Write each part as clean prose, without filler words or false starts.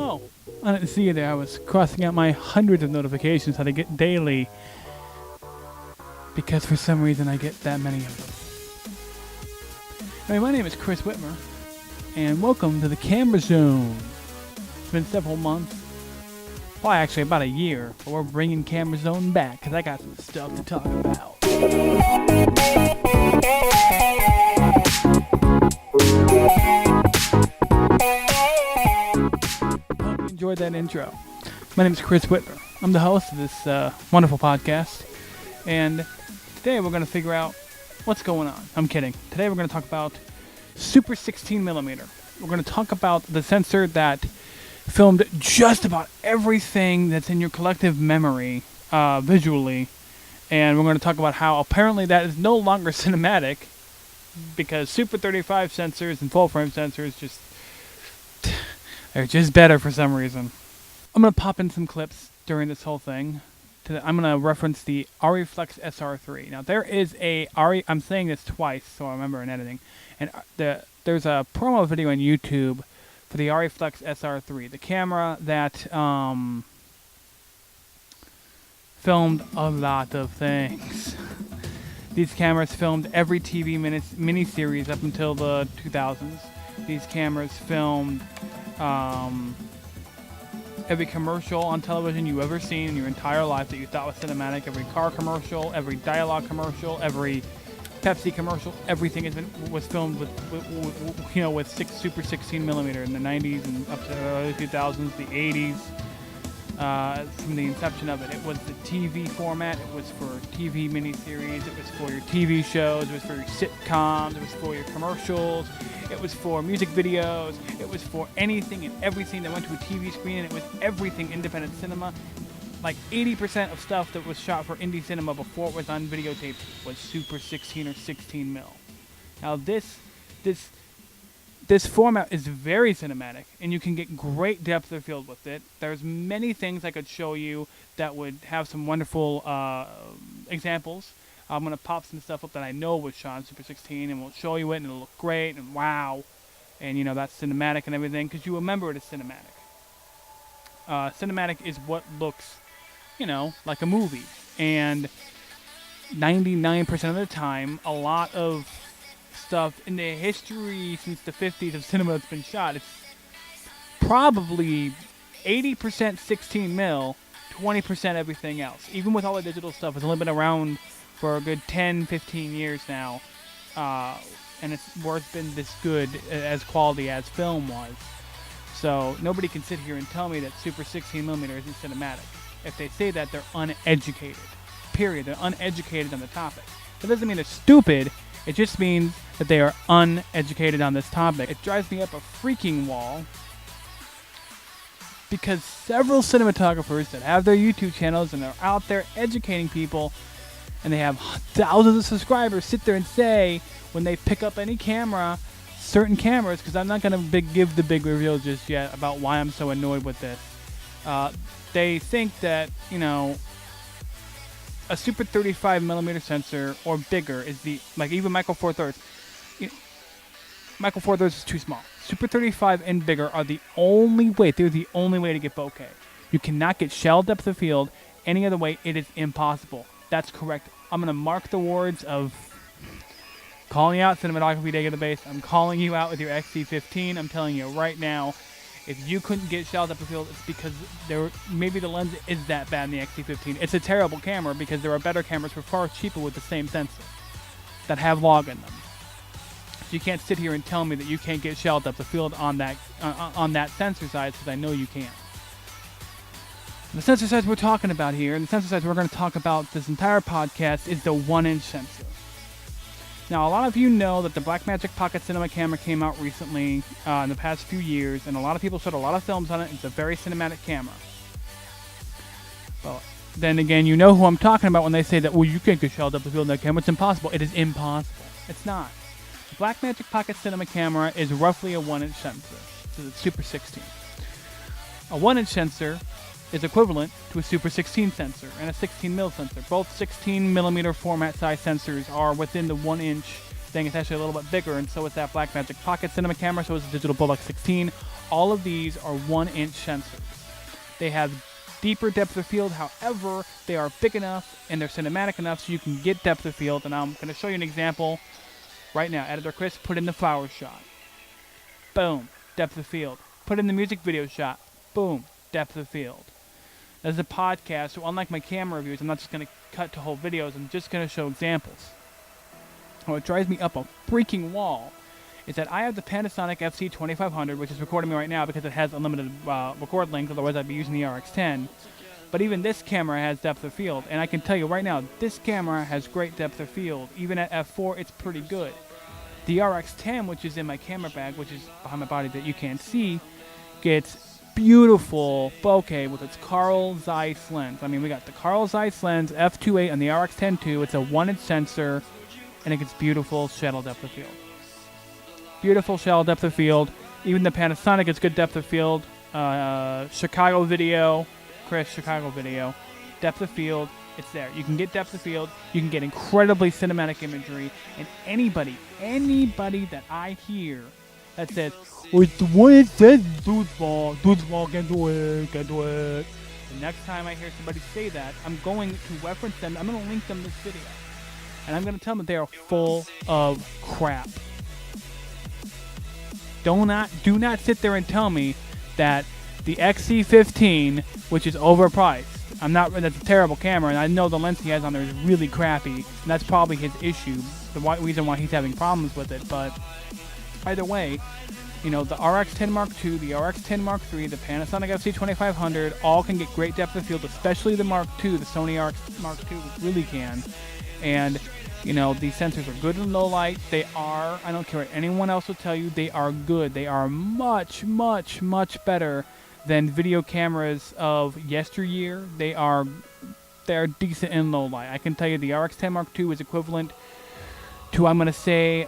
Oh, I didn't see you there. I was crossing out my hundreds of notifications that I get daily because for some reason I get that many of them. Anyway, my name is Chris Whitmer, and welcome to the Camera Zone. It's been several months. Well, actually about a year, but we're bringing Camera Zone back because I got some stuff to talk about. Hope you enjoyed that intro. My name is Chris Whitmer. I'm the host of this wonderful podcast, and today we're going to figure out what's going on. I'm kidding. Today we're going to talk about Super 16mm. We're going to talk about the sensor that filmed just about everything that's in your collective memory visually, and we're going to talk about how apparently that is no longer cinematic because Super 35 sensors and full frame sensors they're just better for some reason. I'm going to pop in some clips during this whole thing. I'm going to reference the Reflex SR3. Now there is I'm saying this twice so I remember in editing, and there's a promo video on YouTube for the Reflex SR3, the camera that filmed a lot of things. These cameras filmed every TV miniseries up until the 2000s. These cameras filmed every commercial on television you ever seen in your entire life that you thought was cinematic. Every car commercial, every dialogue commercial, every Pepsi commercial, everything was filmed with Super 16mm in the 90s and up to the early 2000s, the 80s. From the inception of it, it was the TV format. It was for TV miniseries. It was for your TV shows. It was for your sitcoms. It was for your commercials. It was for music videos. It was for anything and everything that went to a TV screen. And it was everything independent cinema. Like 80% of stuff that was shot for indie cinema before it was on videotape was Super 16 or 16 mil. Now this format is very cinematic, and you can get great depth of field with it. There's many things I could show you that would have some wonderful examples. I'm going to pop some stuff up that I know was shot on Super 16, and we'll show you it, and it'll look great, and wow. And, that's cinematic and everything, because you remember it as cinematic. Cinematic is what looks, like a movie. And 99% of the time, a lot of stuff in the history since the 50s of cinema that's been shot, it's probably 80% 16 mil, 20% everything else. Even with all the digital stuff, it's only been around for a good 10, 15 years now, and it's been this good as quality as film was. So nobody can sit here and tell me that Super 16mm isn't cinematic. If they say that, they're uneducated. Period. They're uneducated on the topic. That doesn't mean they're stupid. It just means that they are uneducated on this topic. It drives me up a freaking wall because several cinematographers that have their YouTube channels and are out there educating people, and they have thousands of subscribers, sit there and say when they pick up any camera, certain cameras, because I'm not going to give the big reveal just yet about why I'm so annoyed with this. They think that, a Super 35mm sensor or bigger is even Micro Four Thirds. Micro Four Thirds is too small. Super 35 and bigger are the only way. They're the only way to get bokeh. You cannot get shell depth of field any other way. It is impossible. That's correct. I'm going to mark the words of calling you out, Cinematography Database. I'm calling you out with your XC15. I'm telling you right now, if you couldn't get shell depth of field, it's because maybe the lens is that bad in the XC15. It's a terrible camera because there are better cameras for far cheaper with the same sensor that have log in them. So you can't sit here and tell me that you can't get shell depth of field on that sensor size, because I know you can. The sensor size we're talking about here, and the sensor size we're going to talk about this entire podcast, is the 1-inch sensor. Now, a lot of you know that the Blackmagic Pocket Cinema camera came out recently in the past few years, and a lot of people showed a lot of films on it. It's a very cinematic camera. Well, then again, you know who I'm talking about when they say that, well, you can't get shell depth of field in that camera. It's impossible. It is impossible. It's not. The Blackmagic Pocket Cinema camera is roughly a 1-inch sensor. So it's Super 16. A 1-inch sensor is equivalent to a Super 16 sensor and a 16mm sensor. Both 16mm format size sensors are within the 1-inch thing. It's actually a little bit bigger, and so is that Blackmagic Pocket Cinema camera, so is the Digital Bullock 16. all of these are 1-inch sensors. They have deeper depth of field, however, they are big enough and they're cinematic enough so you can get depth of field. And I'm going to show you an example right now. Editor Chris, put in the flower shot. Boom, depth of field. Put in the music video shot. Boom, depth of field. As a podcast, so unlike my camera reviews, I'm not just going to cut to whole videos. I'm just going to show examples. What drives me up a freaking wall is that I have the Panasonic FC2500, which is recording me right now because it has unlimited record length, otherwise I'd be using the RX10. But even this camera has depth of field, and I can tell you right now, this camera has great depth of field. Even at f4, it's pretty good. The RX10, which is in my camera bag, which is behind my body that you can't see, gets beautiful bokeh with its Carl Zeiss lens. I mean, we got the Carl Zeiss lens, f2.8 and the RX10 II. It's a 1-inch sensor, and it gets beautiful shadow depth of field. Beautiful shadow depth of field. Even the Panasonic gets good depth of field. Chicago video, Chris, Chicago video. Depth of field, it's there. You can get depth of field. You can get incredibly cinematic imagery. And anybody that I hear that says, "Oh, it's the one it says Dudes can do it. The next time I hear somebody say that, I'm going to reference them. I'm going to link them this video. And I'm going to tell them that they are full of crap. Do not sit there and tell me that the XC15, which is overpriced, that's a terrible camera, and I know the lens he has on there is really crappy, and that's probably his issue, the reason why he's having problems with it, but either way, you know, the RX10 Mark II, the RX10 Mark III, the Panasonic FC2500, all can get great depth of field, especially the Mark II, the Sony RX Mark II really can, and you know, these sensors are good in low light. They are, I don't care what anyone else will tell you, they are good. They are much, much, much better than video cameras of yesteryear. They are decent in low light. I can tell you the RX10 Mark II is equivalent to, I'm going to say,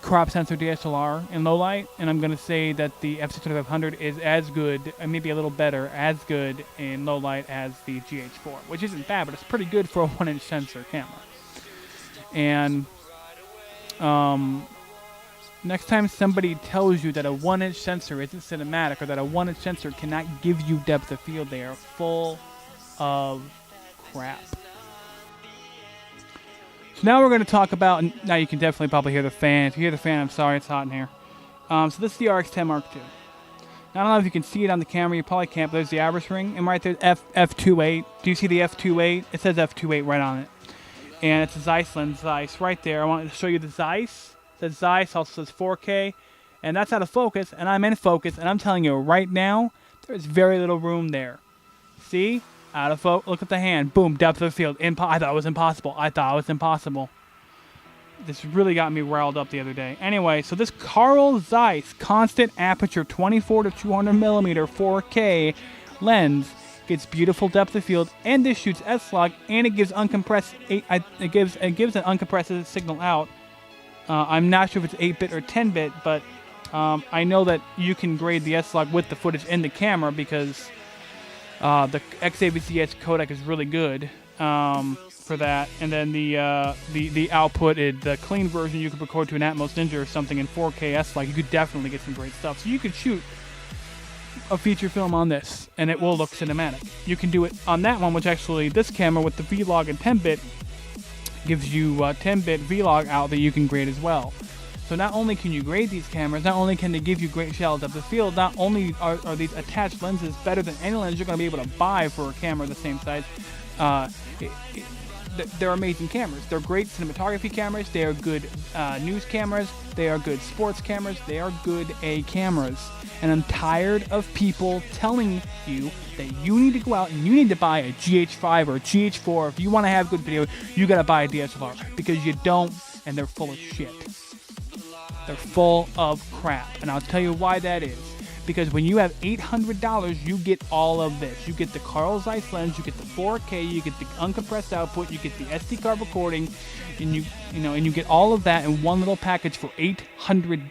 crop sensor DSLR in low light, and I'm going to say that the FC2500 is as good, and maybe a little better, as good in low light as the GH4, which isn't bad, but it's pretty good for a 1-inch sensor camera. And next time somebody tells you that a 1-inch sensor isn't cinematic or that a 1-inch sensor cannot give you depth of field, they are full of crap. So now we're going to talk about, now you can definitely probably hear the fan. If you hear the fan, I'm sorry, it's hot in here. So this is the RX10 Mark II. Now, I don't know if you can see it on the camera. You probably can't, but there's the average ring. And right there, f2.8. Do you see the f2.8? It says f2.8 right on it. And it's a Zeiss lens, Zeiss, right there. I wanted to show you the Zeiss. It says Zeiss, also says 4K. And that's out of focus, and I'm in focus. And I'm telling you right now, there's very little room there. See? Out of focus. Look at the hand. Boom, depth of field. I thought it was impossible. This really got me riled up the other day. Anyway, so this Carl Zeiss constant aperture 24 to 200 millimeter 4K lens gets beautiful depth of field, and this shoots S-Log, and it gives uncompressed. It gives an uncompressed signal out. I'm not sure if it's 8-bit or 10-bit, but I know that you can grade the S-Log with the footage in the camera because the XAVCS codec is really good for that. And then the output, the clean version, you could record to an Atmos Ninja or something in 4K S-Log. You could definitely get some great stuff. So you could shoot a feature film on this, and it will look cinematic. You can do it on that one, which actually this camera with the Vlog and 10-bit gives you 10-bit Vlog out that you can grade as well. So not only can you grade these cameras, not only can they give you great shadow depth of field, not only are these attached lenses better than any lens you're going to be able to buy for a camera the same size, they're amazing cameras. They're great cinematography cameras. They are good news cameras. They are good sports cameras. They are good A cameras. And I'm tired of people telling you that you need to go out and you need to buy a GH5 or a GH4. If you want to have good video, you got to buy a DSLR. Because you don't, and they're full of shit. They're full of crap. And I'll tell you why that is. Because when you have $800, you get all of this. You get the Carl Zeiss lens, you get the 4K, you get the uncompressed output, you get the SD card recording, and you get all of that in one little package for $800.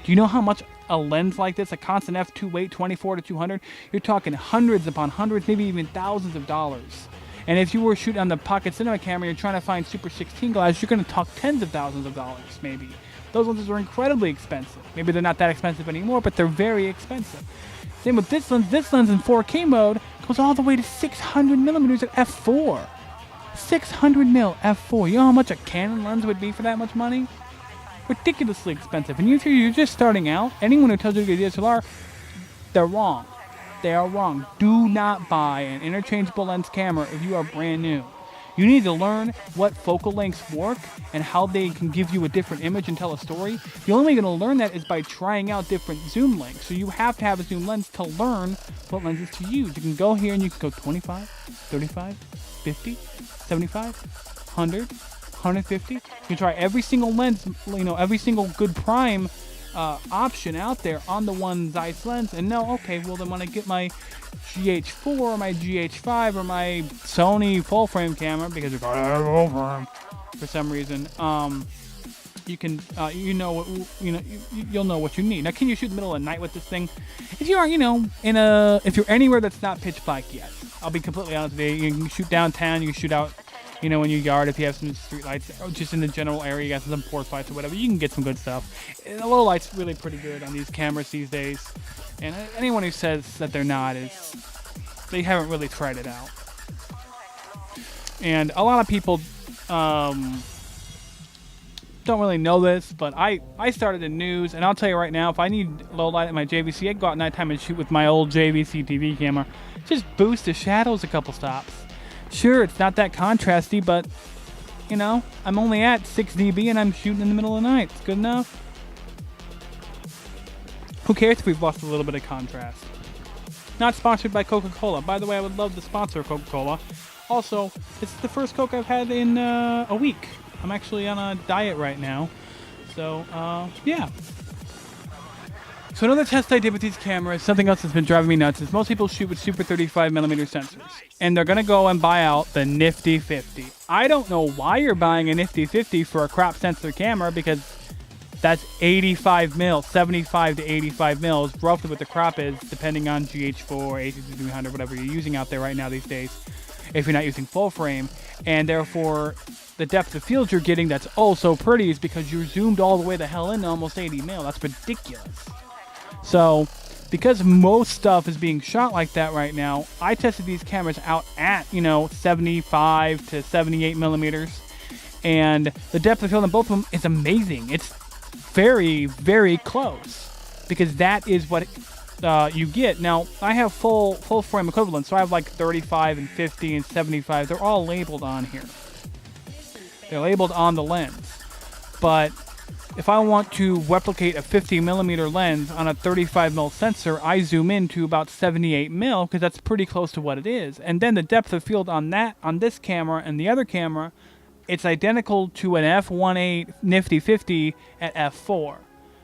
Do you know how much a lens like this, a constant f2.8, 24 to 200, you're talking hundreds upon hundreds, maybe even thousands of dollars. And if you were shooting on the pocket cinema camera, you're trying to find Super 16 glass, you're going to talk tens of thousands of dollars, maybe. Those lenses are incredibly expensive. Maybe they're not that expensive anymore, but they're very expensive. Same with this lens. This lens in 4K mode goes all the way to 600 millimeters at f4. 600 mil f4. You know how much a Canon lens would be for that much money? Ridiculously expensive. And if you're just starting out, anyone who tells you to get a DSLR, they're wrong. They are wrong. Do not buy an interchangeable lens camera if you are brand new. You need to learn what focal lengths work and how they can give you a different image and tell a story. The only way you're going to learn that is by trying out different zoom lengths. So you have to have a zoom lens to learn what lenses to use. You can go here and you can go 25, 35, 50, 75, 100, 150. You can try every single lens, every single good prime option out there on the one Zeiss lens, and know, okay, well then when I get my GH4 or my GH5 or my Sony full frame camera, because you're full frame for some reason, you can you'll know what you need. Now, can you shoot in the middle of the night with this thing? If you are, if you're anywhere that's not pitch black yet, I'll be completely honest with you. You can shoot downtown, you can shoot out, in your yard if you have some street lights, or just in the general area, you got some porch lights or whatever, you can get some good stuff. And the low light's really pretty good on these cameras these days. And anyone who says that they're not they haven't really tried it out. And a lot of people don't really know this, but I started in news, and I'll tell you right now, if I need low light at my JVC, I go out at nighttime and shoot with my old JVC TV camera. Just boost the shadows a couple stops. Sure, it's not that contrasty, but, I'm only at 6 dB and I'm shooting in the middle of the night. It's good enough. Who cares if we've lost a little bit of contrast? Not sponsored by Coca-Cola. By the way, I would love to sponsor Coca-Cola. Also, it's the first Coke I've had in a week. I'm actually on a diet right now. So, yeah. So another test I did with these cameras, something else that's been driving me nuts, is most people shoot with super 35mm sensors. And they're going to go and buy out the Nifty 50. I don't know why you're buying a Nifty 50 for a crop sensor camera, because that's 85 mil, 75 to 85 mils, roughly what the crop is, depending on GH4, A6300, whatever you're using out there right now these days, if you're not using full frame. And therefore, the depth of field you're getting that's oh so pretty is because you're zoomed all the way the hell in to almost 80 mil. That's ridiculous. So, because most stuff is being shot like that right now, I tested these cameras out at, 75 to 78 millimeters. And the depth of field on both of them is amazing. It's very, very close, because that is what you get. Now, I have full frame equivalents, so I have like 35 and 50 and 75. They're all labeled on here. They're labeled on the lens. But if I want to replicate a 50mm lens on a 35mm sensor, I zoom in to about 78mm, because that's pretty close to what it is. And then the depth of field on this camera and the other camera, it's identical to an f1.8 Nifty 50 at f4.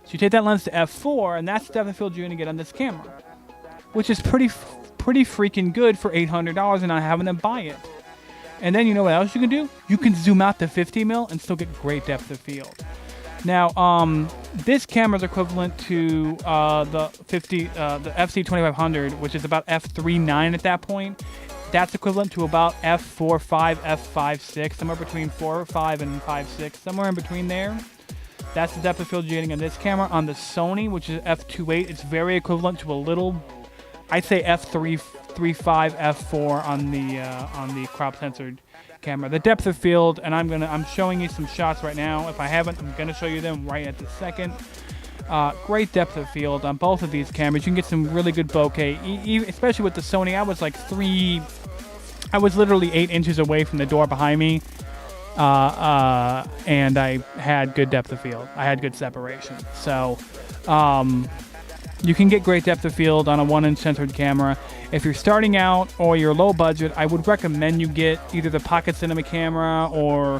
So you take that lens to f4, and that's the depth of field you're going to get on this camera, which is pretty freaking good for $800 and not having to buy it. And then you know what else you can do? You can zoom out to 50mm and still get great depth of field. Now, this camera is equivalent to the FC2500, which is about f3.9 at that point. That's equivalent to about f4.5, f5.6, somewhere between 4.5 and 5.6, somewhere in between there. That's the depth of field you're getting on this camera. On the Sony, which is f2.8, it's very equivalent to a little, I'd say f3.5, f4 on the crop censored camera. The depth of field, and I'm showing you some shots right now. If I haven't, I'm gonna show you them right at this second. Great depth of field on both of these cameras. You can get some really good bokeh, especially with the Sony. I was literally 8 inches away from the door behind me, and I had good depth of field. I had good separation. So, you can get great depth of field on a 1-inch censored camera. If you're starting out or you're low budget, I would recommend you get either the Pocket Cinema camera or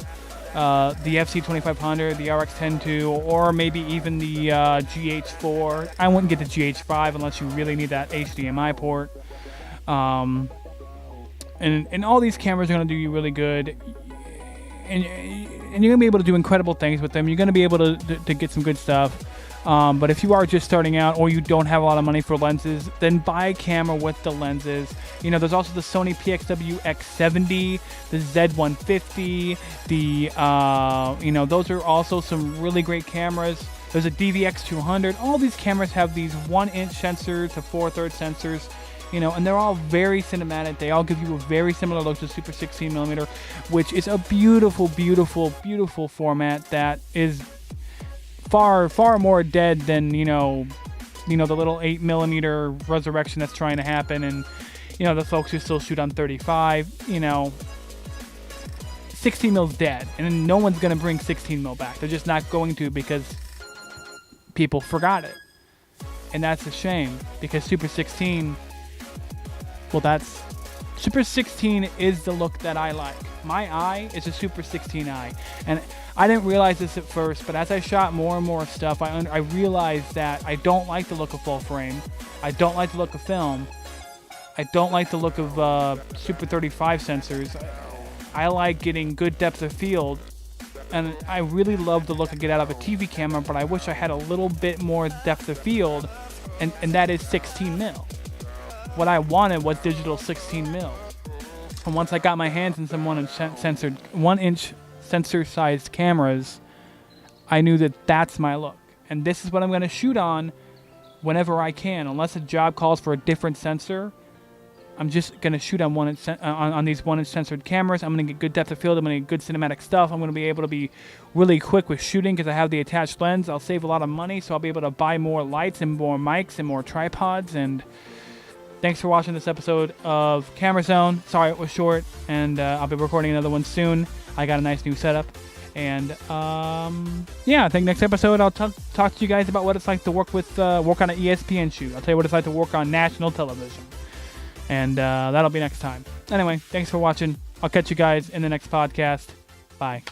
the FC2500, the RX10 II, or maybe even the GH4. I wouldn't get the GH5 unless you really need that HDMI port. And all these cameras are going to do you really good. And you're going to be able to do incredible things with them. You're going to be able to get some good stuff. But if you are just starting out or you don't have a lot of money for lenses, then buy a camera with the lenses. You know, there's also the Sony PXW X70, the Z150, those are also some really great cameras. There's a DVX200. All these cameras have these 1-inch sensors to 4/3 sensors, and they're all very cinematic. They all give you a very similar look to Super 16mm, which is a beautiful, beautiful, beautiful format that is far, far more dead than, the little 8mm resurrection that's trying to happen. And, the folks who still shoot on 35, 16mm is dead. And no one's going to bring 16mm back. They're just not going to, because people forgot it. And that's a shame, because Super 16, Super 16 is the look that I like. My eye is a Super 16 eye. And I didn't realize this at first, but as I shot more and more stuff, I realized that I don't like the look of full frame. I don't like the look of film. I don't like the look of Super 35 sensors. I like getting good depth of field. And I really love the look I get out of a TV camera, but I wish I had a little bit more depth of field, and that is 16mm. What I wanted was digital 16mm. And once I got my hands in some 1-inch sensor-sized cameras, I knew that that's my look. And this is what I'm going to shoot on whenever I can. Unless a job calls for a different sensor, I'm just going to shoot on on these 1-inch censored cameras. I'm going to get good depth of field. I'm going to get good cinematic stuff. I'm going to be able to be really quick with shooting because I have the attached lens. I'll save a lot of money, so I'll be able to buy more lights and more mics and more tripods. And thanks for watching this episode of Camera Zone. Sorry it was short, and I'll be recording another one soon. I got a nice new setup. And I think next episode I'll talk to you guys about what it's like to work on an ESPN shoot. I'll tell you what it's like to work on national television. And that'll be next time. Anyway, thanks for watching. I'll catch you guys in the next podcast. Bye.